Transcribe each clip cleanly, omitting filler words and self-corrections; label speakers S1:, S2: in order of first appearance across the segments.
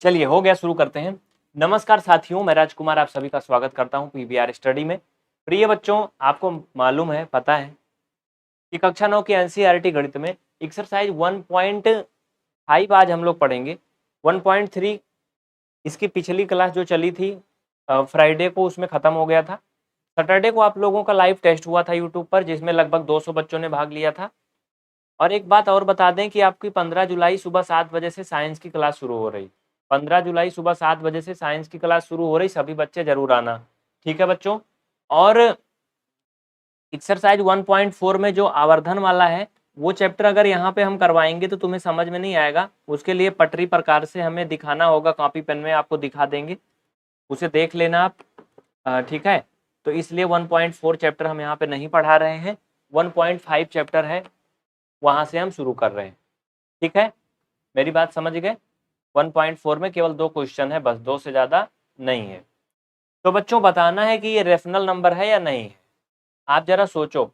S1: चलिए हो गया, शुरू करते हैं। नमस्कार साथियों, मैं राजकुमार आप सभी का स्वागत करता हूं पीवीआर स्टडी में। प्रिय बच्चों, आपको मालूम है, पता है कि कक्षा 9 की एनसीईआरटी गणित में एक्सरसाइज 1.5 आज हम लोग पढ़ेंगे। 1.3 इसकी पिछली क्लास जो चली थी फ्राइडे को, उसमें खत्म हो गया था। सैटरडे को आप लोगों का लाइव टेस्ट हुआ था यूट्यूब पर, जिसमें लगभग 200 बच्चों ने भाग लिया था। और एक बात और बता दें कि आपकी 15 जुलाई सुबह 7 बजे से साइंस की क्लास शुरू हो रही। 15 जुलाई सुबह 7 बजे से साइंस की क्लास शुरू हो रही, सभी बच्चे जरूर आना, ठीक है बच्चों। और एक्सरसाइज 1.4 में जो आवर्धन वाला है वो चैप्टर अगर यहाँ पे हम करवाएंगे तो तुम्हें समझ में नहीं आएगा। उसके लिए पटरी प्रकार से हमें दिखाना होगा, कॉपी पेन में आपको दिखा देंगे, उसे देख लेना आप, ठीक है। तो इसलिए 1.4 चैप्टर हम यहाँ पे नहीं पढ़ा रहे हैं, 1.5 चैप्टर है, वहाँ से हम शुरू कर रहे हैं, ठीक है। मेरी बात समझ गए। 1.4 में केवल 2 क्वेश्चन है, बस 2 से ज़्यादा नहीं है। तो बच्चों बताना है कि ये रेफनल नंबर है या नहीं है। आप जरा सोचो,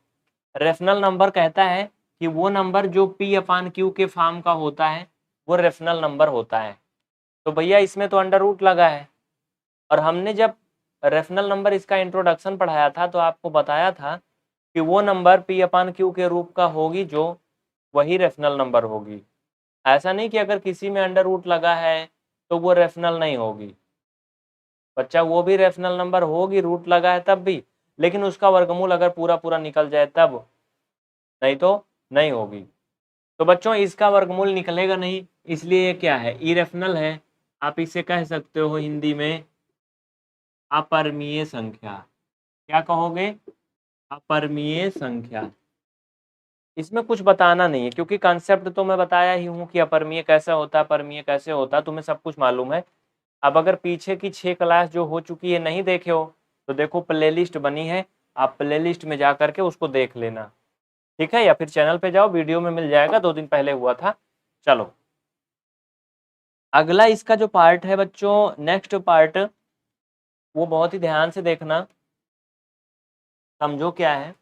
S1: रेफनल नंबर कहता है कि वो नंबर जो P/Q के फॉर्म का होता है वो रेफनल नंबर होता है। तो भैया इसमें तो अंडर रूट लगा है, और हमने जब रेफनल नंबर इसका इंट्रोडक्शन पढ़ाया था तो आपको बताया था कि वो नंबर P/Q के रूप का होगी जो वही रेफनल नंबर होगी। ऐसा नहीं कि अगर किसी में अंडर रूट लगा है तो वो रेफनल नहीं होगी बच्चा, वो भी रेफनल नंबर होगी, रूट लगा है तब भी, लेकिन उसका वर्गमूल अगर पूरा पूरा निकल जाए तब, नहीं तो नहीं होगी। तो बच्चों इसका वर्गमूल निकलेगा नहीं, इसलिए ये क्या है, इरेफनल है। आप इसे कह सकते हो हिंदी में अपरिमेय संख्या। क्या कहोगे? अपरिमेय संख्या। इसमें कुछ बताना नहीं है क्योंकि कॉन्सेप्ट तो मैं बताया ही हूँ कि अपरिमेय कैसे होता है, परिमेय कैसे होता है, तुम्हें सब कुछ मालूम है। अब अगर पीछे की 6 क्लास जो हो चुकी है नहीं देखे हो तो देखो प्लेलिस्ट बनी है, आप प्लेलिस्ट में जा करके उसको देख लेना, ठीक है, या फिर चैनल पे जाओ, वीडियो में मिल जाएगा, 2 दिन पहले हुआ था। चलो अगला इसका जो पार्ट है बच्चों, नेक्स्ट पार्ट, वो बहुत ही ध्यान से देखना, समझो क्या है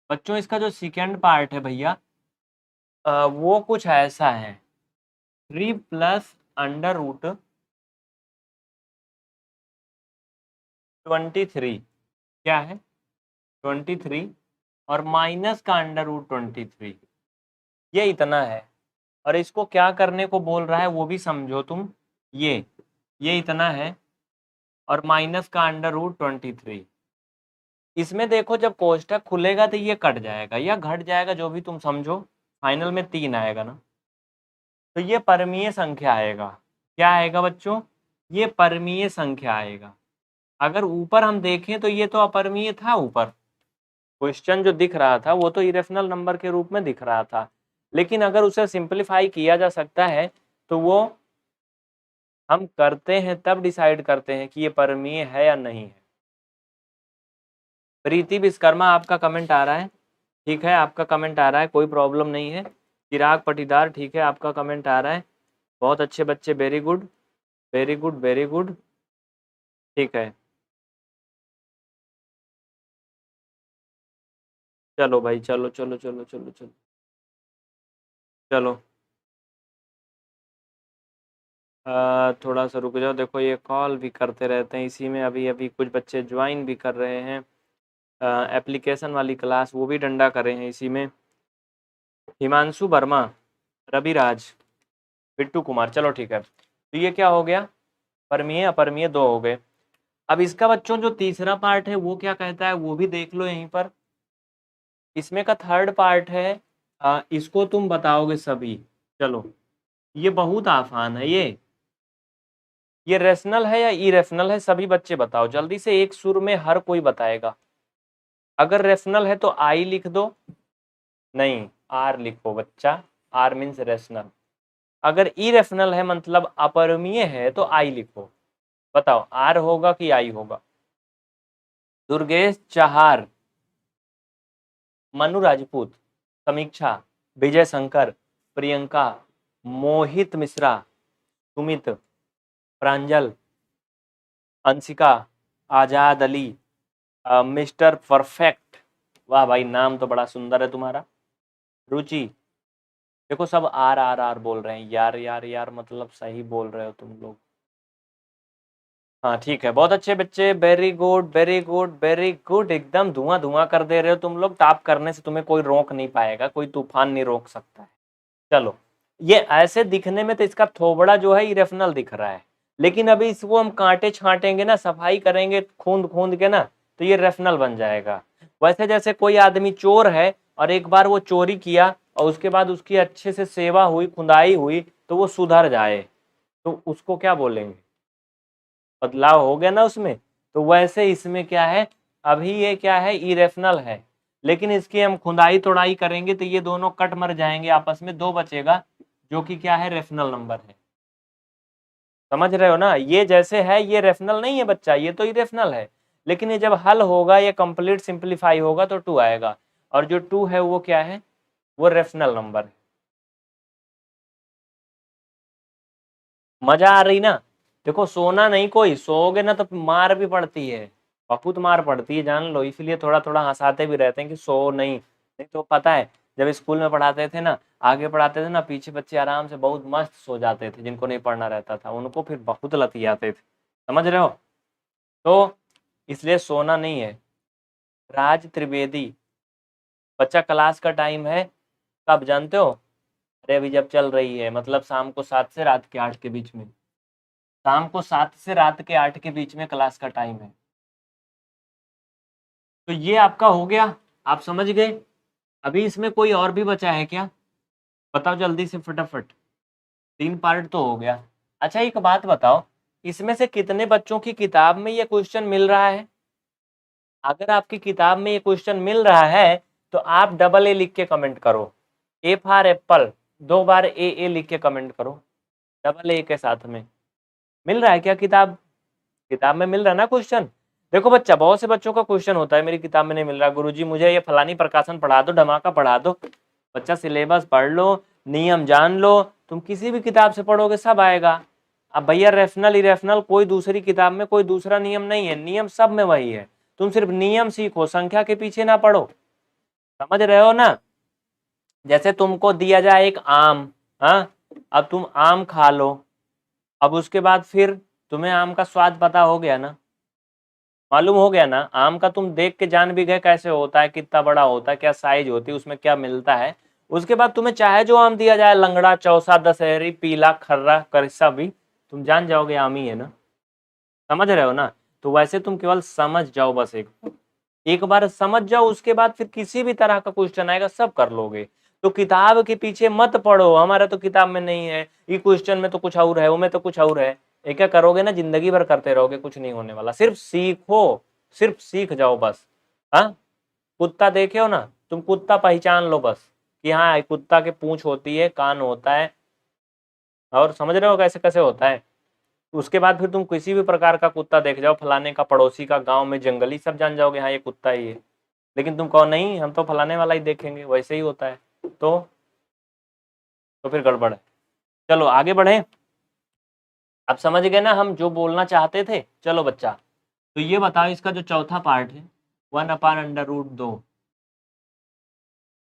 S1: बच्चों। इसका जो सेकेंड पार्ट है भैया, वो कुछ ऐसा है, 3 प्लस अंडर रूट 23, क्या है 23, और माइनस का अंडर रूट 23, ये इतना है। और इसको क्या करने को बोल रहा है वो भी समझो तुम, ये इतना है और माइनस का अंडर रूट 23। इसमें देखो जब कोष्ठक खुलेगा तो ये कट जाएगा या घट जाएगा, जो भी तुम समझो, फाइनल में 3 आएगा ना, तो ये परमीय संख्या आएगा। क्या आएगा बच्चों? ये परमीय संख्या आएगा। अगर ऊपर हम देखें तो ये तो अपरिमेय था, ऊपर क्वेश्चन जो दिख रहा था वो तो इरेशनल नंबर के रूप में दिख रहा था, लेकिन अगर उसे सिंपलीफाई किया जा सकता है तो वो हम करते हैं तब डिसाइड करते हैं कि ये परमीय है या नहीं है। प्रीति विश्वकर्मा आपका कमेंट आ रहा है, ठीक है, आपका कमेंट आ रहा है, कोई प्रॉब्लम नहीं है। चिराग पटीदार, ठीक है, आपका कमेंट आ रहा है, बहुत अच्छे बच्चे, very good very good very good, ठीक है। चलो भाई, चलो चलो चलो चलो चलो चलो, थोड़ा सा रुक जाओ, देखो ये कॉल भी करते रहते हैं इसी में, अभी अभी कुछ बच्चे ज्वाइन भी कर रहे हैं एप्लीकेशन वाली क्लास, वो भी डंडा कर रहे हैं इसी में। हिमांशु वर्मा, रविराज, बिट्टू कुमार, चलो ठीक है। तो ये क्या हो गया, परमीय अपरमीय 2 हो गए। अब इसका बच्चों जो तीसरा पार्ट है वो क्या कहता है वो भी देख लो यहीं पर। इसमें का थर्ड पार्ट है, इसको तुम बताओगे सभी। चलो ये बहुत आसान है, ये रेशनल है या इरेशनल है, सभी बच्चे बताओ जल्दी से, एक सुर में हर कोई बताएगा। अगर रेशनल है तो आई लिख दो, नहीं आर लिखो बच्चा, आर मीन्स रेशनल। अगर इरेशनल है मतलब अपरिमेय है तो आई लिखो। बताओ आर होगा कि आई होगा? दुर्गेश चाहार, मनु राजपूत, समीक्षा, विजय शंकर, प्रियंका, मोहित मिश्रा, सुमित, प्रांजल, अंशिका, आजाद अली, मिस्टर परफेक्ट, वाह भाई नाम तो बड़ा सुंदर है तुम्हारा, रुचि, देखो सब आर आर आर बोल रहे हैं, यार यार यार मतलब सही बोल रहे हो तुम लोग, हाँ ठीक है, बहुत अच्छे बच्चे, very good very good very good, एकदम धुआं धुआं कर दे रहे हो तुम लोग। टॉप करने से तुम्हें कोई रोक नहीं पाएगा, कोई तूफान नहीं रोक सकता है। चलो, ये ऐसे दिखने में तो इसका थोबड़ा जो है इरेफनल दिख रहा है, लेकिन अभी इसको हम कांटे छांटेंगे ना, सफाई करेंगे खूंद खूंद के ना, तो ये रेफनल बन जाएगा। वैसे जैसे कोई आदमी चोर है और एक बार वो चोरी किया और उसके बाद उसकी अच्छे से सेवा हुई, खुदाई हुई, तो वो सुधर जाए, तो उसको क्या बोलेंगे? बदलाव हो गया ना उसमें। तो वैसे इसमें क्या है, अभी ये क्या है, इरेफनल है, लेकिन इसकी हम खुदाई तोड़ाई करेंगे तो ये दोनों कट मर जाएंगे आपस में, दो बचेगा, जो कि क्या है, रेफनल नंबर है। समझ रहे हो ना? ये जैसे है, ये रेफनल नहीं है बच्चा, ये तो इरेफनल है, लेकिन ये जब हल होगा, ये कंप्लीट सिंप्लीफाई होगा तो टू आएगा, और जो टू है वो क्या है, वो रेफनल नंबर है। मजा आ रही ना? देखो, सोना नहीं, कोई सोओगे ना तो मार भी पड़ती है, बहुत मार पड़ती है, जान लो, इसलिए थोड़ा थोड़ा हंसाते भी रहते हैं कि सो नहीं, नहीं तो पता है, जब स्कूल में पढ़ाते थे ना, आगे पढ़ाते थे ना, पीछे बच्चे आराम से बहुत मस्त सो जाते थे, जिनको नहीं पढ़ना रहता था उनको फिर बहुत लती आते थे। समझ रहे हो? तो इसलिए सोना नहीं है। राज त्रिवेदी, बच्चा क्लास का टाइम है कब जानते हो? अरे अभी जब चल रही है, मतलब शाम को 7 से रात के 8 के बीच में, शाम को 7 से रात के 8 के बीच में क्लास का टाइम है। तो ये आपका हो गया, आप समझ गए। अभी इसमें कोई और भी बचा है क्या? बताओ जल्दी से फटाफट। 3 पार्ट तो हो गया। अच्छा एक बात बताओ, इसमें से कितने बच्चों की किताब में ये क्वेश्चन मिल रहा है? अगर आपकी किताब में ये क्वेश्चन मिल रहा है तो आप डबल ए लिख के कमेंट करो। ए फॉर एप्पल, 2 बार ए लिख के कमेंट करो, डबल ए के साथ में। मिल रहा है क्या किताब? किताब में मिल रहा है ना क्वेश्चन? देखो बच्चा, बहुत से बच्चों का क्वेश्चन होता है मेरी किताब में नहीं मिल रहा, गुरुजी मुझे ये फलानी प्रकाशन पढ़ा दो, धमाका पढ़ा दो। बच्चा सिलेबस पढ़ लो, नियम जान लो, तुम किसी भी किताब से पढ़ोगे सब आएगा। अब भैया रेफनल इरेफनल कोई दूसरी किताब में कोई दूसरा नियम नहीं है, नियम सब में वही है, तुम सिर्फ नियम सीखो, संख्या के पीछे ना पढ़ो। समझ रहे हो ना? जैसे तुमको दिया जाए एक आम, हाँ, अब तुम आम खा लो, अब उसके बाद फिर तुम्हें आम का स्वाद पता हो गया ना, मालूम हो गया ना, आम का तुम देख के जान भी गए कैसे होता है, कितना बड़ा होता है, क्या साइज होती है, उसमें क्या मिलता है। उसके बाद तुम्हें चाहे जो आम दिया जाए, लंगड़ा, चौसा, दशहरी, पीला, खर्रा, करिस्सा भी, तुम जान जाओगे आम ही है ना। समझ रहे हो ना? तो वैसे तुम केवल समझ जाओ, बस एक बार समझ जाओ, उसके बाद फिर किसी भी तरह का क्वेश्चन आएगा सब कर लोगे। तो किताब के पीछे मत पढ़ो, हमारा तो किताब में नहीं है, ये क्वेश्चन में तो कुछ और है, वो में तो कुछ और है, ये क्या करोगे ना, जिंदगी भर करते रहोगे, कुछ नहीं होने वाला। सिर्फ सीखो, सिर्फ सीख जाओ बस। हाँ, कुत्ता देखे हो ना, तुम कुत्ता पहचान लो बस, कि हाँ कुत्ता के पूंछ होती है, कान होता है, और समझ रहे हो कैसे कैसे होता है। उसके बाद फिर तुम किसी भी प्रकार का कुत्ता देख जाओ, फलाने का, पड़ोसी का, गांव में जंगली, सब जान जाओगे हाँ ये कुत्ता ही है। लेकिन तुम कहो नहीं, हम तो फलाने वाला ही देखेंगे, वैसे ही होता है, तो फिर गड़बड़ है। चलो आगे बढ़े। अब समझ गए ना हम जो बोलना चाहते थे? चलो बच्चा, तो ये बताओ, इसका जो चौथा पार्ट है, 1/√2,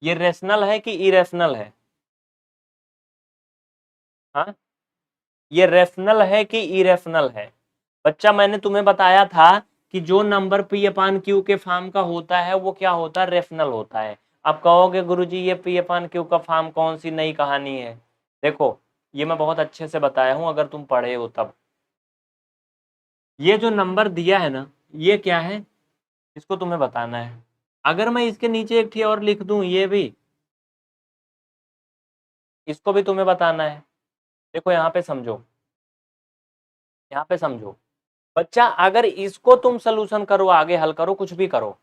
S1: ये रेशनल है कि इरेशनल है? हाँ, ये रेशनल है कि इरेशनल है? बच्चा मैंने तुम्हें बताया था कि जो नंबर P/Q के फॉर्म का होता है वो क्या होता है, रेशनल होता है। अब कहोगे गुरुजी ये P/Q का फॉर्म कौन सी नई कहानी है? देखो, ये मैं बहुत अच्छे से बताया हूं, अगर तुम पढ़े हो तब। ये जो नंबर दिया है ना, ये क्या है, इसको तुम्हें बताना है। अगर मैं इसके नीचे एक ठी और लिख दूं, ये भी, इसको भी तुम्हें बताना है। देखो यहाँ पे समझो, यहाँ पे समझो बच्चा, अगर इसको तुम सलूशन करो, आगे हल करो, कुछ भी करो,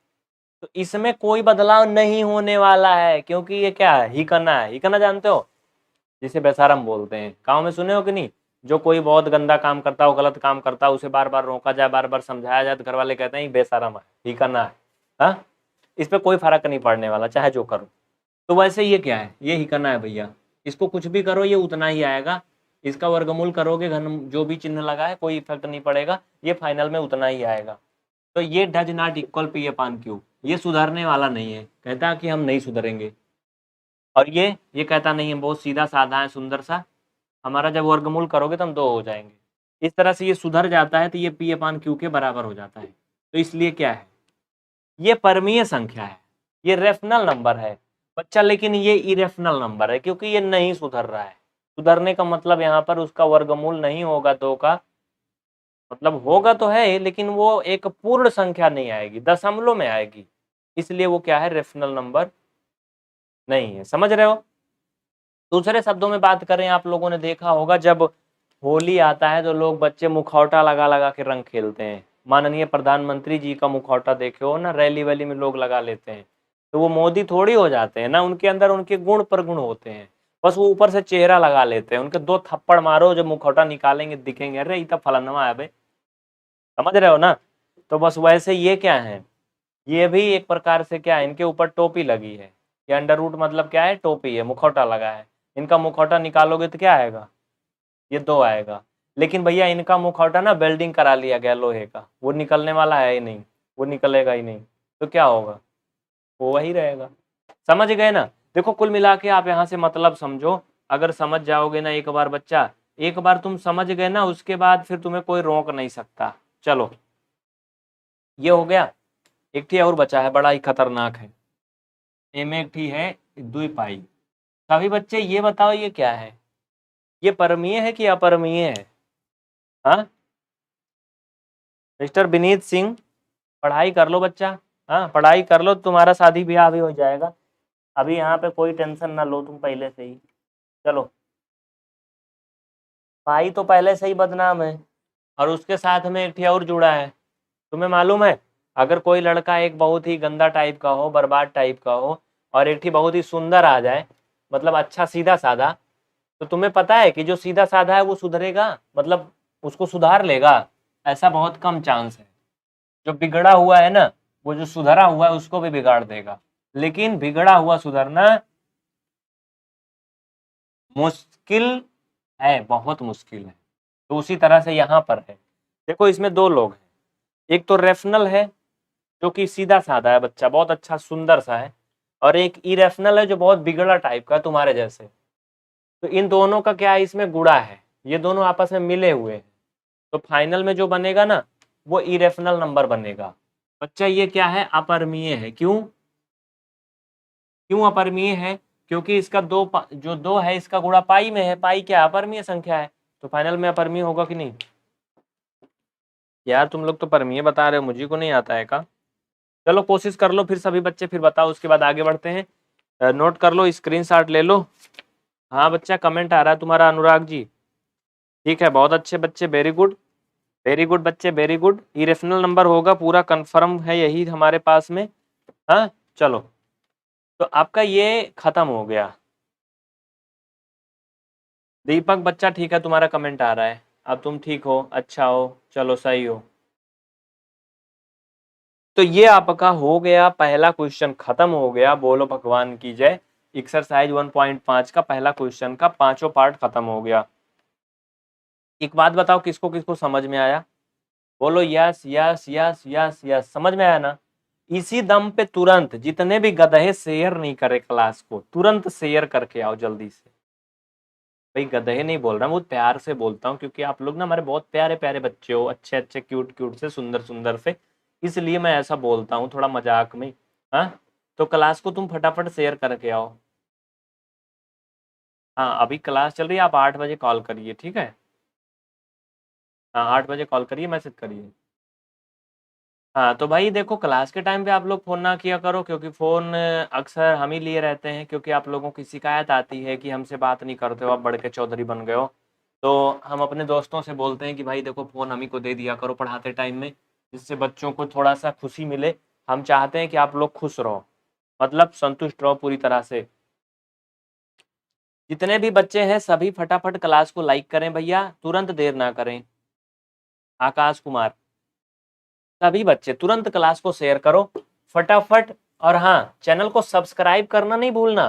S1: तो इसमें कोई बदलाव नहीं होने वाला है, क्योंकि ये क्या है, हिकना है। हिकना जानते हो, जिसे बेशरम बोलते हैं, गाँव में सुने हो कि नहीं? जो कोई बहुत गंदा काम करता हो, गलत काम करता है, उसे बार बार रोका जाए, बार बार समझाया जाए, तो घर वाले कहते हैं ये बेशरम है, हिकना है। हाँ, इस पर कोई फर्क नहीं पड़ने वाला, चाहे जो करो। तो वैसे ये क्या है, ये हिकना है भैया, इसको कुछ भी करो ये उतना ही आएगा, इसका वर्गमूल करोगे, घन जो भी चिन्ह लगा है कोई इफेक्ट नहीं पड़ेगा, ये फाइनल में उतना ही आएगा। तो ये डज नॉट इक्वल P/Q, ये सुधरने वाला नहीं है, कहता है कि हम नहीं सुधरेंगे। और ये कहता नहीं है, बहुत सीधा साधा है, सुंदर सा, हमारा जब वर्गमूल करोगे तो हम 2 हो जाएंगे। इस तरह से ये सुधर जाता है तो ये P अपान Q के बराबर हो जाता है। तो इसलिए क्या है, ये परमीय संख्या है, ये रेफनल नंबर है बच्चा, लेकिन ये इरेफनल नंबर है क्योंकि ये नहीं सुधर रहा है। सुधरने का मतलब यहाँ पर उसका वर्गमूल नहीं होगा 2 का, मतलब होगा तो है लेकिन वो एक पूर्ण संख्या नहीं आएगी, दशमलव में आएगी, इसलिए वो क्या है, रेफनल नंबर नहीं है। समझ रहे हो? दूसरे शब्दों में बात करें, आप लोगों ने देखा होगा जब होली आता है तो लोग बच्चे मुखौटा लगा लगा के रंग खेलते हैं। माननीय प्रधानमंत्री जी का मुखौटा देखे हो ना, रैली वैली में लोग लगा लेते हैं, तो वो मोदी थोड़ी हो जाते हैं ना, उनके अंदर उनके गुण प्रगुण होते हैं, बस वो ऊपर से चेहरा लगा लेते हैं। उनके 2 थप्पड़ मारो, जब मुखौटा निकालेंगे दिखेंगे, अरे ये तो फलाना है भाई। समझ रहे हो ना? तो बस वैसे ये क्या है, ये भी एक प्रकार से क्या है, इनके ऊपर टोपी लगी है। ये अंडर रूट मतलब क्या है, टोपी है, मुखौटा लगा है। इनका मुखौटा निकालोगे तो क्या आएगा, ये 2 आएगा। लेकिन भैया इनका मुखौटा ना वेल्डिंग करा लिया गया लोहे का, वो निकलने वाला है ही नहीं, वो निकलेगा ही नहीं, तो क्या होगा, वो वही रहेगा। समझ गए ना? देखो कुल मिला के आप यहाँ से मतलब समझो, अगर समझ जाओगे ना एक बार बच्चा, एक बार तुम समझ गए ना, उसके बाद फिर तुम्हें कोई रोक नहीं सकता। चलो ये हो गया। एक ठी और बचा है, बड़ा ही खतरनाक है, में एक ठी है द्विपाई। सभी बच्चे ये बताओ ये क्या है, ये परमीय है कि अपरमीय है? हाँ मिस्टर विनीत सिंह, पढ़ाई कर लो बच्चा, हाँ पढ़ाई कर लो, तुम्हारा शादी ब्याह भी हो जाएगा। अभी यहाँ पे कोई टेंशन ना लो तुम पहले से ही। चलो, भाई तो पहले से ही बदनाम है, और उसके साथ में एक ठी और जुड़ा है। तुम्हें मालूम है, अगर कोई लड़का एक बहुत ही गंदा टाइप का हो, बर्बाद टाइप का हो, और एक ठी बहुत ही सुंदर आ जाए, मतलब अच्छा सीधा साधा, तो तुम्हें पता है कि जो सीधा साधा है वो सुधरेगा, मतलब उसको सुधार लेगा? ऐसा बहुत कम चांस है। जो बिगड़ा हुआ है ना, वो जो सुधरा हुआ है उसको भी बिगाड़ देगा। लेकिन बिगड़ा हुआ सुधरना मुश्किल है, बहुत मुश्किल है। तो उसी तरह से यहाँ पर है। देखो इसमें 2 लोग हैं, एक तो रेफनल है जो कि सीधा साधा है बच्चा, बहुत अच्छा सुंदर सा है, और एक इरेफनल है जो बहुत बिगड़ा टाइप का तुम्हारे जैसे। तो इन दोनों का क्या है, इसमें गुणा है, ये दोनों आपस में मिले हुए हैं, तो फाइनल में जो बनेगा ना वो इरेफनल नंबर बनेगा। बच्चा ये क्या है, अपरमीय है। क्यों क्यों अपरमीय है? क्योंकि इसका जो 2 है इसका गुणा पाई में है, पाई क्या अपरमीय संख्या है, तो फाइनल में अपरमीय होगा कि नहीं? यार तुम लोग तो परमीय बता रहे हो, मुझे को नहीं आता है का? चलो कोशिश कर लो फिर सभी बच्चे, फिर बताओ, उसके बाद आगे बढ़ते हैं। नोट कर लो, स्क्रीनशॉट ले लो। हाँ बच्चा कमेंट आ रहा है तुम्हारा, अनुराग जी। ठीक है, बहुत अच्छे बच्चे, वेरी गुड, वेरी गुड बच्चे, वेरी गुड। इरेशनल नंबर होगा, पूरा कंफर्म है यही हमारे पास में। हाँ चलो, तो आपका ये खत्म हो गया। दीपक बच्चा ठीक है, तुम्हारा कमेंट आ रहा है, अब तुम ठीक हो, अच्छा हो, चलो सही हो। तो ये आपका हो गया, पहला क्वेश्चन खत्म हो गया, बोलो भगवान की जय। एक्सरसाइज 1.5 का पहला क्वेश्चन का 5 पार्ट खत्म हो गया। एक बात बताओ, किसको किसको समझ में आया? बोलो yes yes yes yes yes, समझ में आया ना? इसी दम पे तुरंत जितने भी गधे शेयर नहीं करे क्लास को, तुरंत शेयर करके आओ जल्दी से। भाई गधे नहीं बोल रहा, मैं बहुत प्यार से बोलता हूँ, क्योंकि आप लोग ना हमारे बहुत प्यारे प्यारे बच्चे हो, अच्छे अच्छे क्यूट क्यूट से, सुंदर सुंदर से, इसलिए मैं ऐसा बोलता हूँ थोड़ा मजाक में। हाँ तो क्लास को तुम फटाफट शेयर करके आओ। हाँ अभी क्लास चल रही है, आप 8 बजे कॉल करिए, ठीक है? हाँ 8 बजे कॉल करिए, मैसेज करिए। हाँ तो भाई देखो, क्लास के टाइम पे आप लोग फ़ोन ना किया करो, क्योंकि फ़ोन अक्सर हम ही लिए रहते हैं, क्योंकि आप लोगों की शिकायत आती है कि हमसे बात नहीं करते हो, आप बड़ के चौधरी बन गए हो। तो हम अपने दोस्तों से बोलते हैं कि भाई देखो फ़ोन हम ही को दे दिया करो पढ़ाते टाइम में, जिससे बच्चों को थोड़ा सा खुशी मिले। हम चाहते हैं कि आप लोग खुश रहो, मतलब संतुष्ट रहो पूरी तरह से। जितने भी बच्चे हैं सभी फटाफट क्लास को लाइक करें भैया, तुरंत देर ना करें। आकाश कुमार, सभी बच्चे तुरंत क्लास को शेयर करो फटाफट। और हाँ, चैनल को सब्सक्राइब करना नहीं भूलना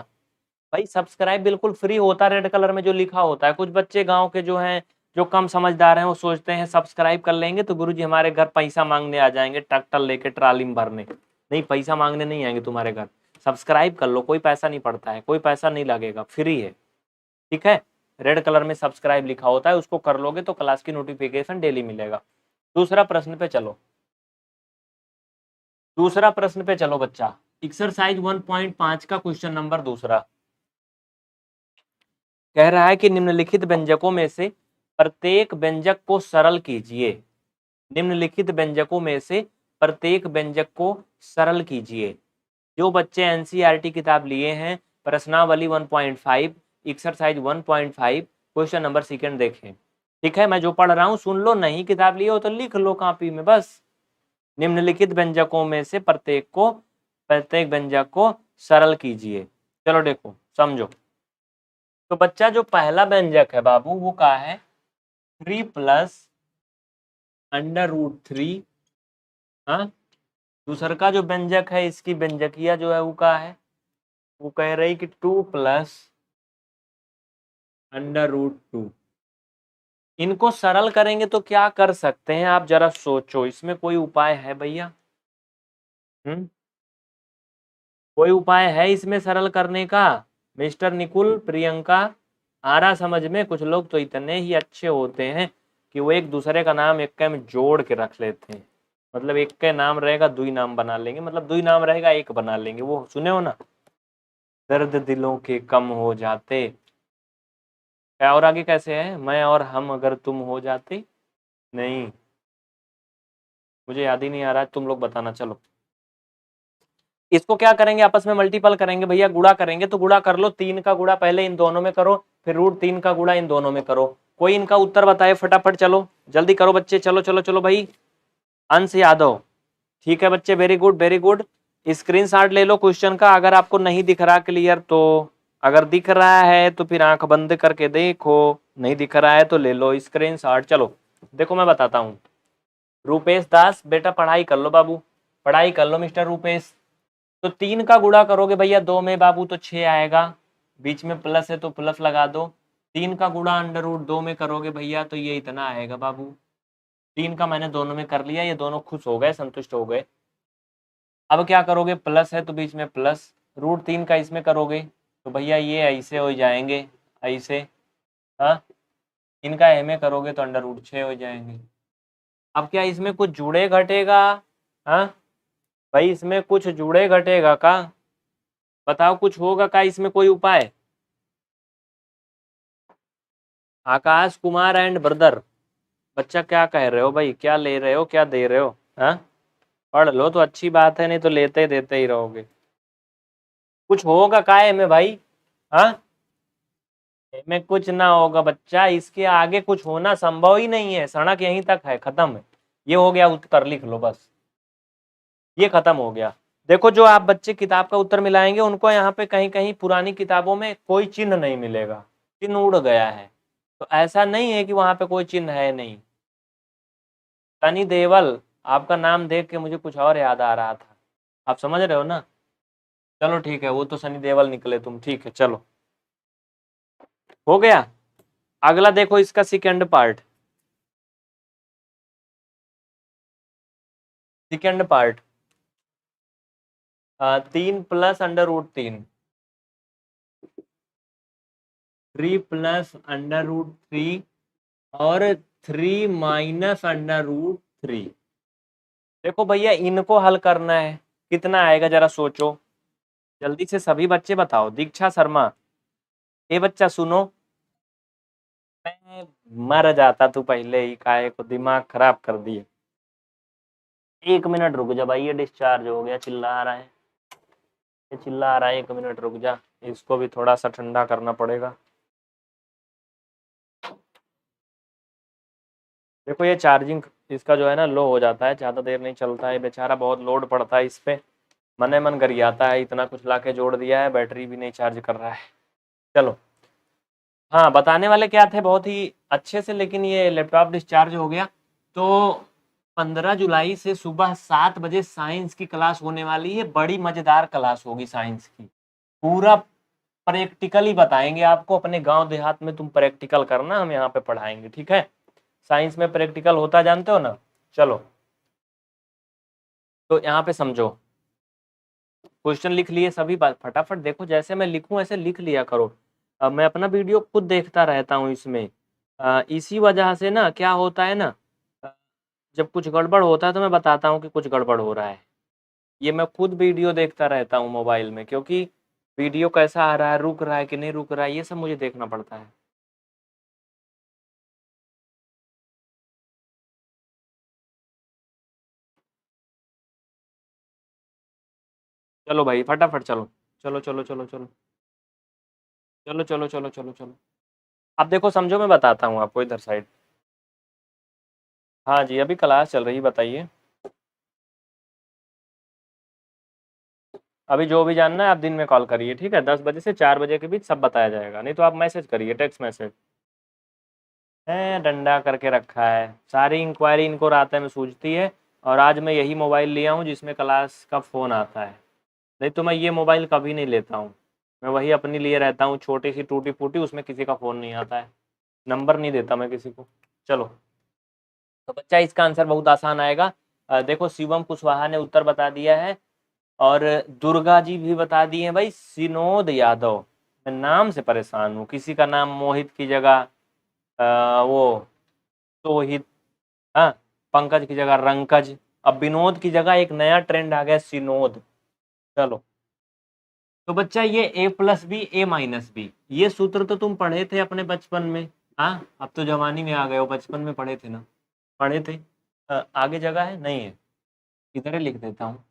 S1: भाई, सब्सक्राइब बिल्कुल फ्री होता है, रेड कलर में जो लिखा होता है। कुछ बच्चे गांव के जो हैं, जो कम समझदार हैं, वो सोचते हैं सब्सक्राइब कर लेंगे तो गुरुजी हमारे घर पैसा मांगने आ जाएंगे, ट्रैक्टर लेके ट्राली में भरने। नहीं, पैसा मांगने नहीं आएंगे तुम्हारे घर। सब्सक्राइब कर लो, कोई पैसा नहीं पड़ता है, कोई पैसा नहीं लगेगा, फ्री है, ठीक है? रेड कलर में सब्सक्राइब लिखा होता है, उसको कर लोगे तो क्लास की नोटिफिकेशन डेली मिलेगा। दूसरा प्रश्न पे चलो, दूसरा प्रश्न पे चलो बच्चा, एक्सरसाइज 1.5 का क्वेश्चन नंबर दूसरा कह रहा है कि निम्नलिखित व्यंजकों में से प्रत्येक व्यंजक को सरल कीजिए। निम्नलिखित व्यंजकों में से प्रत्येक व्यंजक को सरल कीजिए। जो बच्चे एनसीईआरटी किताब लिए हैं, प्रश्नावली 1.5 एक्सरसाइज 1.5 क्वेश्चन नंबर सेकंड देखें। ठीक है, मैं जो पढ़ रहा हूँ सुन लो, नहीं किताब लिए हो तो लिख लो कॉपी में बस। निम्नलिखित व्यंजकों में से प्रत्येक व्यंजक को सरल कीजिए। चलो देखो समझो। तो बच्चा जो पहला व्यंजक है बाबू वो क्या है, 3 + √3। हाँ, दूसरा का जो व्यंजक है इसकी व्यंजकिया जो है वो क्या है, वो कह रही कि 2 + √2। इनको सरल करेंगे तो क्या कर सकते हैं आप जरा सोचो, इसमें कोई उपाय है भैया? कोई उपाय है इसमें सरल करने का? मिस्टर निकुल, प्रियंका, आ रहा समझ में? कुछ लोग तो इतने ही अच्छे होते हैं कि वो एक दूसरे का नाम एक के में जोड़ के रख लेते हैं। मतलब एक के नाम रहेगा दुई नाम बना लेंगे, मतलब दुई नाम रहेगा एक बना लेंगे। वो सुने हो ना, दर्द दिलों के कम हो जाते। क्या और आगे कैसे है, मैं और हम अगर तुम हो जाते। नहीं, मुझे याद ही नहीं आ रहा है, तुम लोग बताना। चलो इसको क्या करेंगे, आपस में मल्टीपल करेंगे भैया, गुणा करेंगे। तो गुणा कर लो, 3 का गुणा पहले इन दोनों में करो, फिर √3 का गुणा इन दोनों में करो। कोई इनका उत्तर बताए फटाफट, चलो जल्दी करो बच्चे, चलो चलो चलो भाई। अंश यादव, ठीक है बच्चे, very good very good. Screenshot ले लो क्वेश्चन का, अगर आपको नहीं दिख रहा क्लियर तो। अगर दिख रहा है तो फिर आंख बंद करके देखो, नहीं दिख रहा है तो ले लो स्क्रीनशॉट। चलो देखो मैं बताता हूँ। रूपेश दास, बेटा पढ़ाई कर लो बाबू, पढ़ाई कर लो मिस्टर रूपेश। तो 3 का गुणा करोगे भैया 2 में बाबू तो 6 आएगा, बीच में प्लस है तो प्लस लगा दो। 3 का गुणा √2 में करोगे भैया तो ये इतना आएगा बाबू। 3 का मैंने दोनों में कर लिया, ये दोनों खुश हो गए, संतुष्ट हो गए। अब क्या करोगे, प्लस है तो बीच में प्लस, √3 का इसमें करोगे तो भैया ये ऐसे हो जाएंगे, ऐसे। हाँ, इनका में करोगे तो √6 हो जाएंगे। अब क्या इसमें कुछ जुड़े घटेगा? हाँ भाई, इसमें कुछ जुड़े घटेगा का? बताओ कुछ होगा का इसमें कोई उपाय? आकाश कुमार एंड ब्रदर, बच्चा क्या कह रहे हो भाई, क्या ले रहे हो, क्या दे रहे हो? हाँ, पढ़ लो तो अच्छी बात है, नहीं तो लेते देते ही रहोगे। कुछ होगा काय में भाई? हाँ, में कुछ ना होगा बच्चा, इसके आगे कुछ होना संभव ही नहीं है, सड़क यहीं तक है, खत्म है। ये हो गया उत्तर, लिख लो बस, ये खत्म हो गया। देखो जो आप बच्चे किताब का उत्तर मिलाएंगे उनको यहाँ पे कहीं कहीं पुरानी किताबों में कोई चिन्ह नहीं मिलेगा, चिन्ह उड़ गया है। तो ऐसा नहीं है कि वहां पे कोई चिन्ह है नहीं। सनी देवल, आपका नाम देख के मुझे कुछ और याद आ रहा था, आप समझ रहे हो ना? चलो ठीक है, वो तो सनी देवल निकले तुम, ठीक है चलो हो गया। अगला देखो इसका सेकंड पार्ट, सेकंड पार्ट 3 + √3, 3 + √3 और 3 - √3। देखो भैया इनको हल करना है, कितना आएगा जरा सोचो जल्दी से, सभी बच्चे बताओ। दीक्षा शर्मा, ये बच्चा सुनो, मैं मर जाता तू पहले ही, काहे को दिमाग खराब कर दिए। 1 मिनट रुक जा भाई, ये डिस्चार्ज हो गया, चिल्ला रहा है, ये चिल्ला रहा है, 1 मिनट रुक जा, इसको भी थोड़ा सा ठंडा करना पड़ेगा। देखो ये चार्जिंग इसका जो है ना लो हो जाता है, ज़्यादा देर नहीं चलता है बेचारा, बहुत लोड पड़ता है इस पर, मने मन गरियाता है, इतना कुछ ला के जोड़ दिया है, बैटरी भी नहीं चार्ज कर रहा है। चलो हाँ, बताने वाले क्या थे बहुत ही अच्छे से, लेकिन ये लैपटॉप डिस्चार्ज हो गया। तो 15 जुलाई से सुबह 7 बजे साइंस की क्लास होने वाली है, बड़ी मज़ेदार क्लास होगी साइंस की, पूरा प्रैक्टिकली बताएंगे आपको, अपने गांव देहात में तुम प्रैक्टिकल करना, हम यहाँ पे पढ़ाएंगे, ठीक है? साइंस में प्रैक्टिकल होता जानते हो ना। चलो तो यहाँ पे समझो, क्वेश्चन लिख लिए सभी बात फटाफट, देखो जैसे मैं लिखूं ऐसे लिख लिया करो। अब मैं अपना वीडियो खुद देखता रहता हूँ इसमें। इसी वजह से ना क्या होता है ना, अ, जब कुछ गड़बड़ होता है तो मैं बताता हूँ कि कुछ गड़बड़ हो रहा है। ये मैं खुद वीडियो देखता रहता हूँ मोबाइल में, क्योंकि वीडियो कैसा आ रहा है, रुक रहा है कि नहीं रुक रहा है, ये सब मुझे देखना पड़ता है। चलो भाई फटाफट चलो। चलो चलो चलो चलो चलो चलो चलो चलो चलो। आप देखो समझो, मैं बताता हूँ आपको इधर साइड। हाँ जी, अभी क्लास चल रही, बताइए। अभी जो भी जानना है आप दिन में कॉल करिए, ठीक है? 10 बजे से 4 बजे के बीच सब बताया जाएगा, नहीं तो आप मैसेज करिए, टेक्स्ट मैसेज। है डंडा करके रखा है, सारी इंक्वायरी इनको रात में सूझती है। और आज मैं यही मोबाइल लिया हूँ जिसमें क्लास का फ़ोन आता है, नहीं तो मैं ये मोबाइल कभी नहीं लेता हूँ। मैं वही अपनी लिए रहता हूँ, छोटी सी टूटी फूटी, उसमें किसी का फ़ोन नहीं आता है, नंबर नहीं देता मैं किसी को। चलो, तो बच्चा इसका आंसर बहुत आसान आएगा। देखो शिवम कुशवाहा ने उत्तर बता दिया है, और दुर्गा जी भी बता दिए हैं भाई, सिनोद यादव। मैं नाम से परेशान हूँ, किसी का नाम मोहित की जगह वो तोहित, हाँ, पंकज की जगह रंकज, अब विनोद की जगह एक नया ट्रेंड आ गया सिनोद। चलो, तो बच्चा ये A+B A-B, ये सूत्र तो तुम पढ़े थे अपने बचपन में। हाँ, अब तो जवानी में आ गए हो, बचपन में पढ़े थे ना? पढ़े थे। आगे जगह है नहीं है, इधर ही लिख देता हूँ।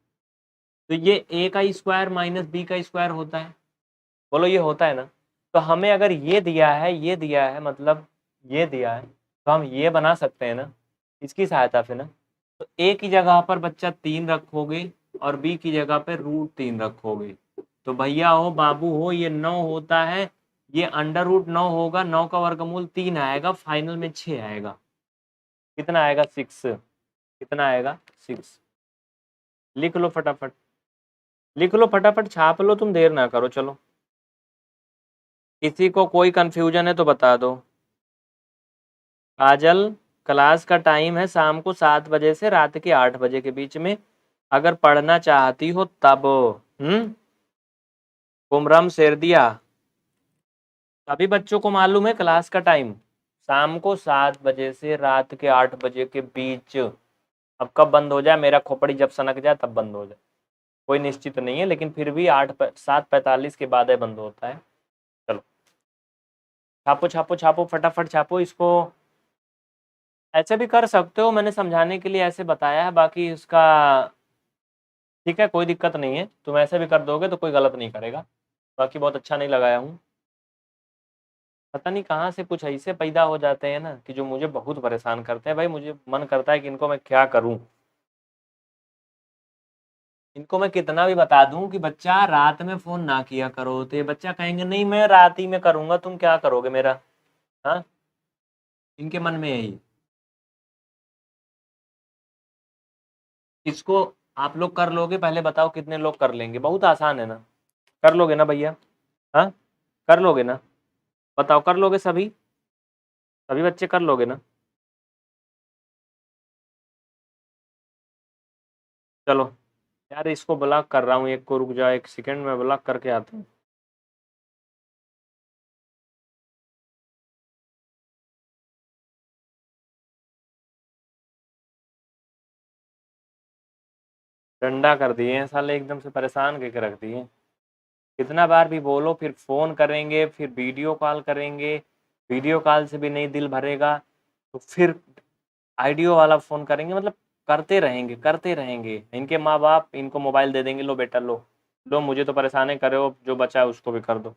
S1: तो ये A का स्क्वायर माइनस B का स्क्वायर होता है, बोलो ये होता है ना? तो हमें अगर ये दिया है, ये दिया है, मतलब ये दिया है, तो हम ये बना सकते हैं ना इसकी सहायता से ना। तो ए की जगह पर बच्चा 3 रखोगे, और बी की जगह पर √3 रखोगे, तो भैया हो बाबू हो ये 9 होता है, ये अंडर रूट 9 होगा, 9 का वर्गमूल 3 आएगा, फाइनल में 6 आएगा। कितना आएगा? 6। कितना आएगा? 6। लिख लो फटाफट, लिख लो फटाफट, छाप लो, तुम देर ना करो। चलो, किसी को कोई कंफ्यूजन है तो बता दो। काजल, क्लास का टाइम है शाम को 7 बजे से रात के 8 बजे के बीच में, अगर पढ़ना चाहती हो तब। कुमरम शेरदिया, सभी बच्चों को मालूम है क्लास का टाइम शाम को 7 बजे से रात के 8 बजे के बीच। अब कब बंद हो जाए, मेरा खोपड़ी जब सनक जाए तब बंद हो जाए, कोई निश्चित नहीं है, लेकिन फिर भी 7:45 के बाद बंद होता है। चलो, छापो छापो छापो, फटाफट छापो इसको। ऐसे भी कर सकते हो, मैंने समझाने के लिए ऐसे बताया है, बाकी इसका ठीक है, कोई दिक्कत नहीं है, तुम ऐसे भी कर दोगे तो कोई गलत नहीं करेगा। बाकी बहुत अच्छा नहीं लगाया हूँ। पता नहीं कहाँ से कुछ ऐसे पैदा हो जाते हैं ना कि जो मुझे बहुत परेशान करते हैं भाई, मुझे मन करता है कि इनको मैं क्या करूँ। इनको मैं कितना भी बता दूं कि बच्चा रात में फोन ना किया करो, तो ये बच्चा कहेंगे नहीं मैं रात ही में करूंगा, तुम क्या करोगे मेरा? हाँ, इनके मन में यही। इसको आप लोग कर लोगे? पहले बताओ कितने लोग कर लेंगे, बहुत आसान है ना, कर लोगे ना भैया? हाँ, कर लोगे ना? बताओ, कर लोगे सभी? सभी बच्चे कर लोगे ना? चलो यार, इसको ब्लॉक कर रहा हूँ, एक को, रुक जाओ 1 सेकंड में ब्लॉक करके आता हूँ। डंडा कर दिए हैं साले, एकदम से परेशान करके रख दिए। कितना बार भी बोलो, फिर फ़ोन करेंगे, फिर वीडियो कॉल करेंगे, वीडियो कॉल से भी नहीं दिल भरेगा, तो फिर आइडियो वाला फ़ोन करेंगे, मतलब करते रहेंगे करते रहेंगे। इनके माँ बाप इनको मोबाइल दे देंगे, लो बेटा लो, लो मुझे तो परेशान ही करे हो, जो बचा है उसको भी कर दो।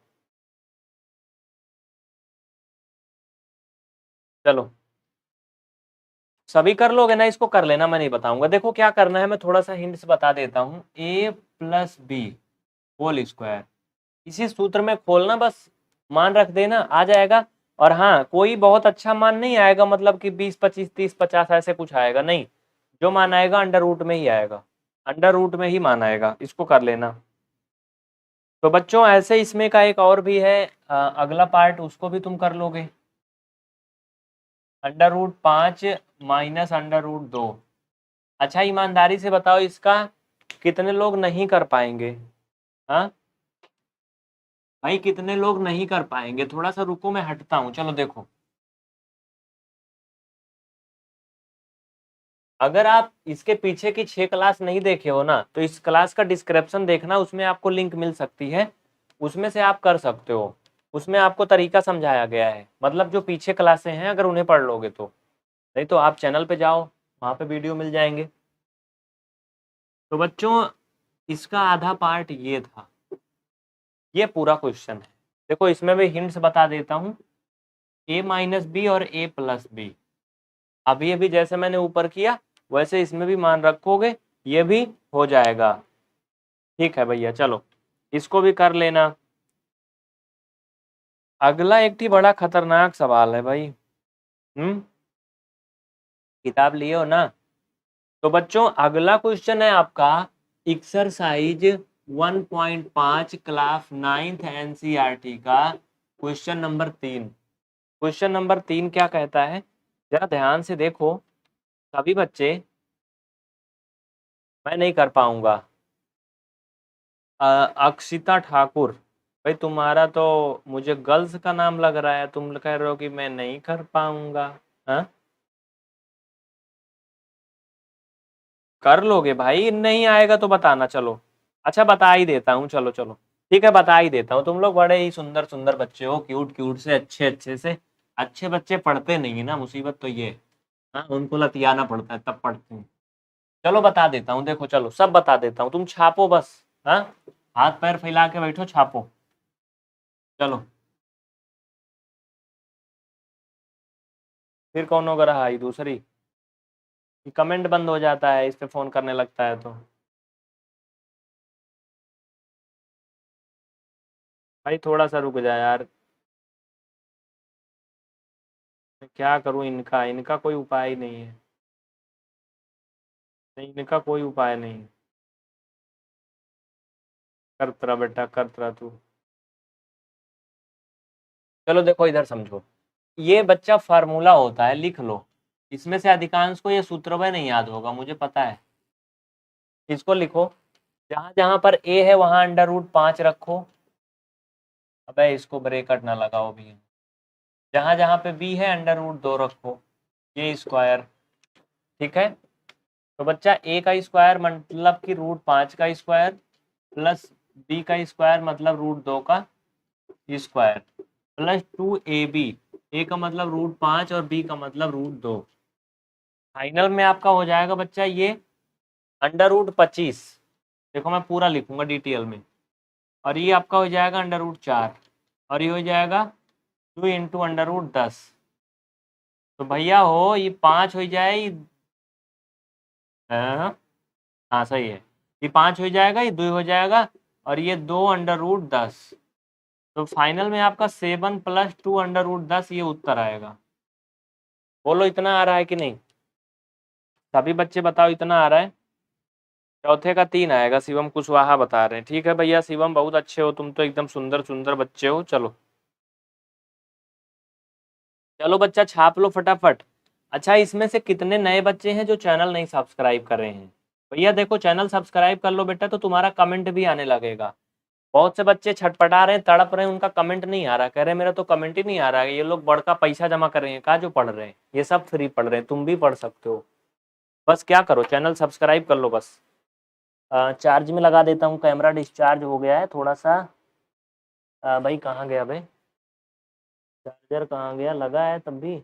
S1: चलो, सभी कर लोगे ना? इसको कर लेना, मैं नहीं बताऊंगा। देखो क्या करना है, मैं थोड़ा सा हिंट्स बता देता हूँ। A+B होल स्क्वायर, इसी सूत्र में खोलना, बस मान रख देना, आ जाएगा। और हाँ, कोई बहुत अच्छा मान नहीं आएगा, मतलब कि 20 25 30 50 ऐसे कुछ आएगा नहीं, जो मान आएगा अंडर रूट में ही आएगा, अंडर रूट में ही मान आएगा, इसको कर लेना। तो बच्चों ऐसे इसमें का एक और भी है, अगला पार्ट, उसको भी तुम कर लोगे। Under root 5 minus under root 2। अच्छा ईमानदारी से बताओ, इसका कितने लोग नहीं कर पाएंगे? हाँ, भाई कितने लोग नहीं कर पाएंगे, थोड़ा सा रुको, मैं हटता हूँ। चलो देखो, अगर आप इसके पीछे की 6 क्लास नहीं देखे हो ना, तो इस क्लास का डिस्क्रिप्शन देखना, उसमें आपको लिंक मिल सकती है, उसमें से आप कर सकते हो। उसमें आपको तरीका समझाया गया है, मतलब जो पीछे क्लासें हैं अगर उन्हें पढ़ लोगे तो। नहीं तो आप चैनल पे जाओ, वहाँ पे वीडियो मिल जाएंगे। तो बच्चों, इसका आधा पार्ट ये था, ये पूरा क्वेश्चन है। देखो इसमें भी हिंट्स बता देता हूँ, a-b और a+b। अभी अभी जैसे मैंने ऊपर किया वैसे इसमें भी मान रखोगे, ये भी हो जाएगा। ठीक है भैया, चलो इसको भी कर लेना। अगला एक ही बड़ा खतरनाक सवाल है भाई। किताब लिए हो ना? तो बच्चों अगला क्वेश्चन है आपका एक्सरसाइज 1.5 क्लास 9th एनसीईआरटी का क्वेश्चन नंबर 3। क्वेश्चन नंबर 3 क्या कहता है, जरा ध्यान से देखो सभी बच्चे। मैं नहीं कर पाऊंगा। अक्षिता ठाकुर, भाई तुम्हारा तो मुझे गर्ल्स का नाम लग रहा है, तुम कह रहे हो कि मैं नहीं कर पाऊंगा। हाँ, कर लोगे भाई, नहीं आएगा तो बताना। चलो अच्छा बता ही देता हूँ, चलो चलो ठीक है, बता ही देता हूँ। तुम लोग बड़े ही सुंदर सुंदर बच्चे हो, क्यूट क्यूट से, अच्छे अच्छे से। अच्छे बच्चे पढ़ते नहीं है ना, मुसीबत तो ये है। हाँ, उनको लतियाना पड़ता है तब पढ़ते हैं। चलो बता देता हूँ, देखो चलो सब बता देता हूँ, तुम छापो बस। हाँ, हाथ पैर फैला के बैठो, छापो। चलो, फिर कौन होगा रहा ये दूसरी, कमेंट बंद हो जाता है इस पे फोन करने लगता है तो। भाई थोड़ा सा रुक जा यार, मैं क्या करूं, इनका इनका कोई उपाय नहीं है। नहीं, इनका कोई उपाय नहीं। कर तरा बेटा, कर तरा तू। चलो देखो इधर समझो, ये बच्चा फार्मूला होता है, लिख लो। इसमें से अधिकांश को ये सूत्र में नहीं याद होगा, मुझे पता है। इसको लिखो, जहां जहां पर ए है वहां √5 रखो। अबे इसको ब्रेकट ना लगाओ भी। जहां जहां पे बी है √2 रखो, ये स्क्वायर। ठीक है, तो बच्चा ए का स्क्वायर मतलब कि √5 का स्क्वायर, प्लस बी का स्क्वायर मतलब √2 का स्क्वायर, प्लस 2ab। ए का मतलब √5 और बी का मतलब √2। फाइनल में आपका हो जाएगा बच्चा ये √25। देखो मैं पूरा लिखूंगा डिटेल में। और ये आपका हो जाएगा √4, और ये हो जाएगा 2 × √10। तो भैया हो ये 5 हो जाए, हाँ हाँ सही है, ये 5 हो जाएगा, ये 2 हो जाएगा, और ये 2 √10। तो फाइनल में आपका 7 + 2 √10 ये उत्तर आएगा। बोलो इतना आ रहा है कि नहीं? सभी बच्चे बताओ इतना आ रहा है? चौथे का 3 आएगा, शिवम कुशवाहा बता रहे हैं। ठीक है भैया शिवम, बहुत अच्छे हो तुम तो, एकदम सुंदर सुंदर बच्चे हो। चलो चलो बच्चा छाप लो फटाफट। अच्छा, इसमें से कितने नए बच्चे हैं जो चैनल नहीं सब्सक्राइब कर रहे हैं? भैया देखो चैनल सब्सक्राइब कर लो बेटा, तो तुम्हारा कमेंट भी आने लगेगा। बहुत से बच्चे छटपटा रहे हैं, तड़प रहे हैं, उनका कमेंट नहीं आ रहा, कह रहे हैं मेरा तो कमेंट ही नहीं आ रहा है। ये लोग बड़का पैसा जमा कर रहे हैं, कहा जो पढ़ रहे हैं, ये सब फ्री पढ़ रहे हैं, तुम भी पढ़ सकते हो। बस क्या करो, चैनल सब्सक्राइब कर लो बस। चार्ज में लगा देता हूँ, कैमरा डिस्चार्ज हो गया है थोड़ा सा। भाई कहाँ गया भाई, चार्जर कहाँ गया, लगा है तब भी।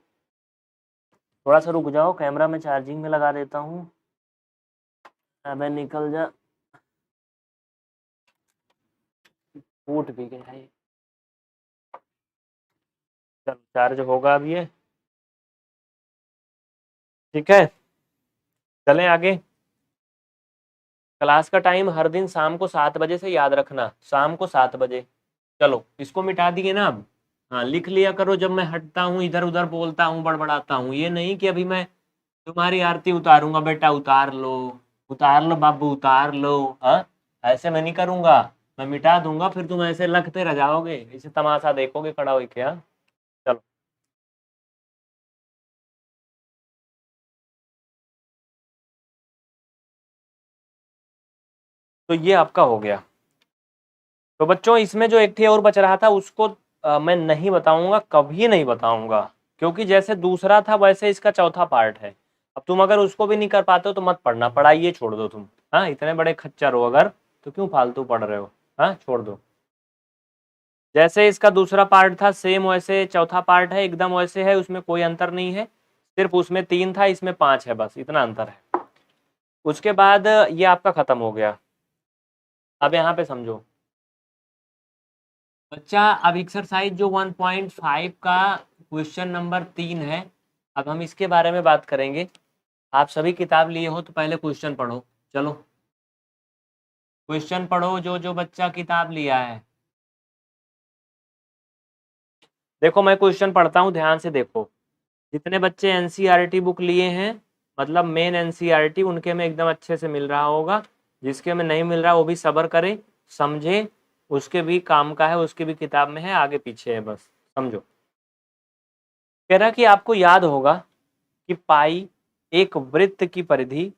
S1: थोड़ा सा रुक जाओ, कैमरा में चार्जिंग में लगा देता हूँ। अबे निकल जा, फूट भी गया है। चल चार्ज होगा अब ये। ठीक है, चलें आगे। क्लास का टाइम हर दिन शाम को 7 बजे से, याद रखना शाम को 7 बजे। चलो इसको मिटा दिए ना अब। हाँ लिख लिया करो, जब मैं हटता हूँ इधर उधर बोलता हूँ बड़बड़ाता हूँ, ये नहीं कि अभी मैं तुम्हारी आरती उतारूंगा, बेटा उतार लो, उतार लो बाबू उतार लो। हाँ, ऐसे मैं नहीं करूंगा, मैं मिटा दूंगा, फिर तुम ऐसे लगते रह जाओगे, इसे तमाशा देखोगे खड़ा होके। हाँ चलो, तो ये आपका हो गया। तो बच्चों इसमें जो एक थे और बच रहा था उसको मैं नहीं बताऊंगा, कभी नहीं बताऊंगा, क्योंकि जैसे दूसरा था वैसे इसका चौथा पार्ट है। अब तुम अगर उसको भी नहीं कर पाते हो तो मत पढ़ना, पढ़ाई छोड़ दो तुम। हाँ, इतने बड़े खच्चर हो अगर, तो क्यों फालतू पढ़ रहे हो। हाँ, छोड़ दो। जैसे इसका दूसरा पार्ट था सेम वैसे चौथा पार्ट है, एकदम वैसे है, उसमें कोई अंतर नहीं है। सिर्फ उसमें 3 था, इसमें 5 है, बस इतना अंतर है। उसके बाद ये आपका खत्म हो गया। अब यहाँ पे समझो बच्चा, अब एक्सरसाइज जो 1.5 का क्वेश्चन नंबर 3 है, अब हम इसके बारे में बात करेंगे। आप सभी किताब लिए हो तो पहले क्वेश्चन पढ़ो। चलो क्वेश्चन पढ़ो, जो जो बच्चा किताब लिया है। देखो मैं क्वेश्चन पढ़ता हूँ, ध्यान से देखो। जितने बच्चे एनसीईआरटी बुक लिए हैं, मतलब मेन एनसीईआरटी, उनके में एकदम अच्छे से मिल रहा होगा। जिसके में नहीं मिल रहा वो भी सब्र करे, समझे, उसके भी काम का है, उसके भी किताब में है, आगे पीछे है, बस समझो। कह रहा कि आपको याद होगा कि पाई एक वृत्त की परिधि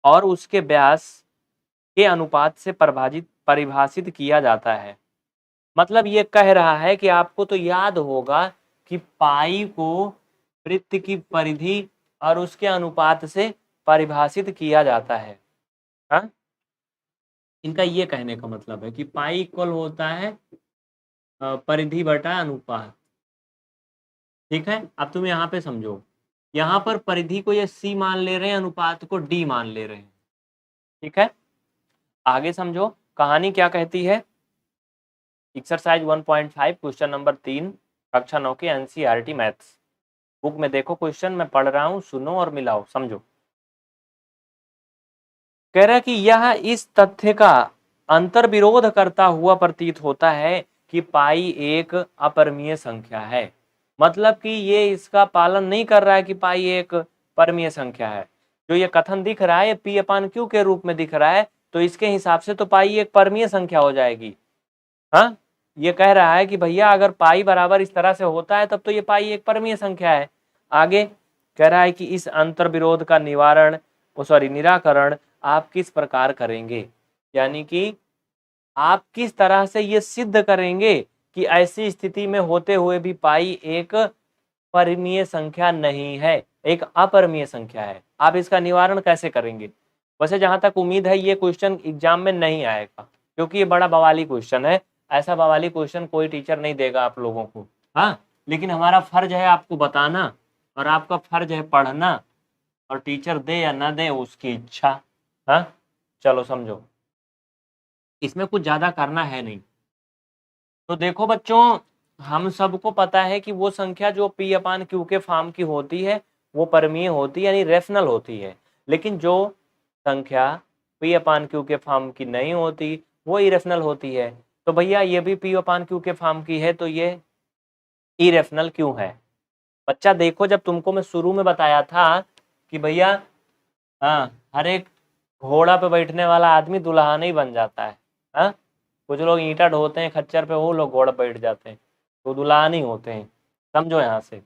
S1: और उसके व्यास के अनुपात से परिभाषित किया जाता है। मतलब ये कह रहा है कि आपको तो याद होगा कि पाई को वृत्त की परिधि और उसके अनुपात से परिभाषित किया जाता है। हाँ, इनका ये कहने का मतलब है कि पाई इक्वल होता है परिधि बटा अनुपात। ठीक है, अब तुम यहाँ पे समझो, यहाँ पर परिधि को ये सी मान ले रहे हैं, अनुपात को डी मान ले रहे हैं। ठीक है, आगे समझो कहानी क्या कहती है। एक्सरसाइज 1.5 क्वेश्चन नंबर 3 कक्षा 9 के एनसीईआरटी मैथ्स बुक में देखो, क्वेश्चन मैं पढ़ रहा हूं, सुनो और मिलाओ, समझो। कह रहा कि यह इस तथ्य का अंतर्विरोध करता हुआ प्रतीत होता है कि पाई एक अपरिमेय संख्या है। मतलब कि ये इसका पालन नहीं कर रहा है कि पाई एक परमीय संख्या है। जो ये कथन दिख रहा है, ये पी अपान क्यू के रूप में दिख रहा है, तो इसके हिसाब से तो पाई एक परमीय संख्या हो जाएगी। हाँ, ये कह रहा है कि भैया अगर पाई बराबर इस तरह से होता है तब तो ये पाई एक परमीय संख्या है। आगे कह रहा है कि इस अंतर विरोध का निराकरण आप किस प्रकार करेंगे, यानी कि आप किस तरह से ये सिद्ध करेंगे कि ऐसी स्थिति में होते हुए भी पाई एक परिमीय संख्या नहीं है, एक अपरिमेय संख्या है। आप इसका निवारण कैसे करेंगे। वैसे जहां तक उम्मीद है ये क्वेश्चन एग्जाम में नहीं आएगा, क्योंकि ये बड़ा बवाली क्वेश्चन है। ऐसा बवाली क्वेश्चन कोई टीचर नहीं देगा आप लोगों को। हाँ, लेकिन हमारा फर्ज है आपको बताना, और आपका फर्ज है पढ़ना, और टीचर दे या ना दे उसकी इच्छा। हाँ, चलो समझो, इसमें कुछ ज्यादा करना है नहीं। तो देखो बच्चों, हम सबको पता है कि वो संख्या जो पी अपान क्यू के फॉर्म की होती है वो परमीय होती है, यानी रेशनल होती है। लेकिन जो संख्या पी अपान क्यू के फॉर्म की नहीं होती वो इरेशनल होती है। तो भैया ये भी पी अपान क्यू के फॉर्म की है, तो ये इरेशनल क्यों है। बच्चा देखो, जब तुमको मैं शुरू में बताया था कि भैया हाँ, हर एक घोड़ा पे बैठने वाला आदमी दुल्हा नहीं बन जाता है। हाँ, कुछ लोग ईंटा ढोते हैं खच्चर पे, वो लोग घोड़ा बैठ जाते हैं, तो दुल्हा नहीं होते हैं। समझो यहाँ से।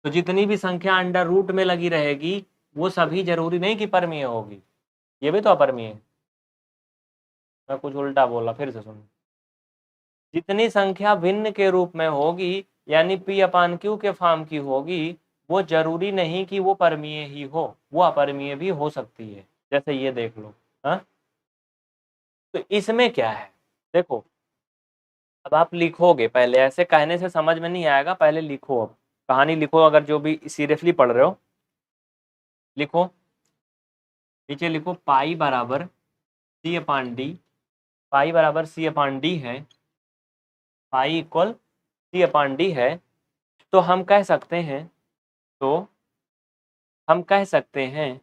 S1: तो जितनी भी संख्या अंडर रूट में लगी रहेगी वो सभी जरूरी नहीं कि परमीय होगी, ये भी तो अपरमीय है। मैं कुछ उल्टा बोला, फिर से सुनो। जितनी संख्या भिन्न के रूप में होगी, यानी पी अपान क्यू के फॉर्म की होगी, वो जरूरी नहीं कि वो परमीय ही हो, वो अपरमीय भी हो सकती है। जैसे ये देख लो। हाँ, तो इसमें क्या है देखो, अब आप लिखोगे, पहले ऐसे कहने से समझ में नहीं आएगा, पहले लिखो। अब कहानी लिखो, अगर जो भी सीरियसली पढ़ रहे हो लिखो। नीचे लिखो पाई बराबर सी अपान डी, पाई बराबर सी अपान डी है, पाई इक्वल सी अपान डी है। तो हम कह सकते हैं, तो हम कह सकते हैं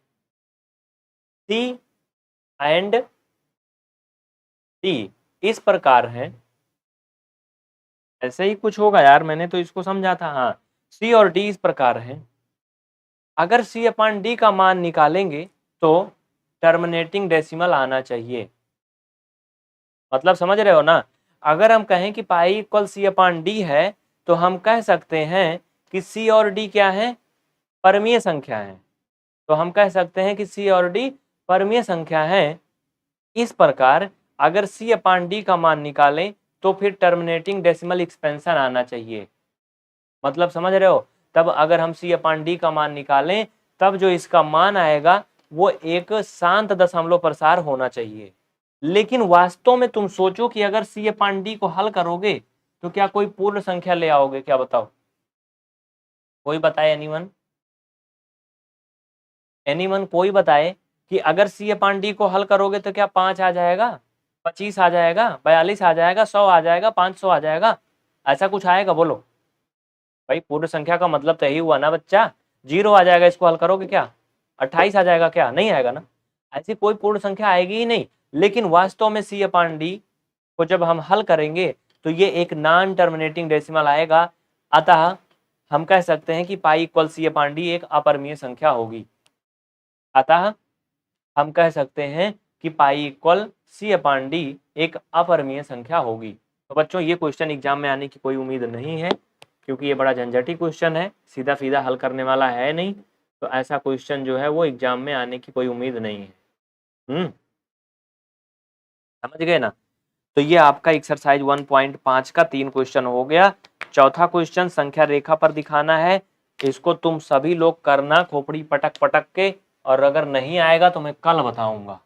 S1: सी एंड डी इस प्रकार है। ऐसे ही कुछ होगा यार, मैंने तो इसको समझा था। हाँ, सी और डी इस प्रकार है। अगर सी अपान डी का मान निकालेंगे तो टर्मिनेटिंग डेसिमल आना चाहिए। मतलब समझ रहे हो ना। अगर हम कहें कि पाई इक्वल सी अपान डी है, तो हम कह सकते हैं कि सी और डी क्या है, परमीय संख्या है। तो हम कह सकते हैं कि सी और डी परमीय संख्या है। इस प्रकार अगर C/D का मान निकालें तो फिर टर्मिनेटिंग डेसिमल एक्सपेंशन आना चाहिए। मतलब समझ रहे हो, तब अगर हम C/D का मान निकालें तब जो इसका मान आएगा वो एक शांत दशमलव प्रसार होना चाहिए। लेकिन वास्तव में तुम सोचो कि अगर C/D को हल करोगे तो क्या कोई पूर्ण संख्या ले आओगे? क्या बताओ, कोई बताए? एनीवन कोई बताए कि अगर C/D को हल करोगे तो क्या 5 आ जाएगा, 25 आ जाएगा, 42 आ जाएगा, 100 आ जाएगा, 500 आ जाएगा, ऐसा कुछ आएगा? बोलो भाई, पूर्ण संख्या का मतलब तो यही हुआ ना बच्चा, 0 आ जाएगा इसको हल करोगे क्या, 28 आ जाएगा क्या? नहीं आएगा ना, ऐसी कोई पूर्ण संख्या आएगी ही नहीं। लेकिन वास्तव में C/D को जब हम हल करेंगे तो ये एक नॉन टर्मिनेटिंग डेसिमल आएगा। अतः हम कह सकते हैं कि पाई इक्वल C/D एक अपरिमेय संख्या होगी। अतः हम कह सकते हैं कि पाई इक्वल C/D एक अपरिमेय संख्या होगी। तो बच्चों ये क्वेश्चन एग्जाम में आने की कोई उम्मीद नहीं है, क्योंकि ये बड़ा झंझटी क्वेश्चन है, सीधा सीधा हल करने वाला है नहीं, तो ऐसा क्वेश्चन जो है वो एग्जाम में आने की कोई उम्मीद नहीं है। समझ गए ना? तो ये आपका एक्सरसाइज 1.5 का 3 क्वेश्चन हो गया। चौथा क्वेश्चन संख्या रेखा पर दिखाना है, इसको तुम सभी लोग करना खोपड़ी पटक पटक के, और अगर नहीं आएगा तो मैं कल बताऊंगा।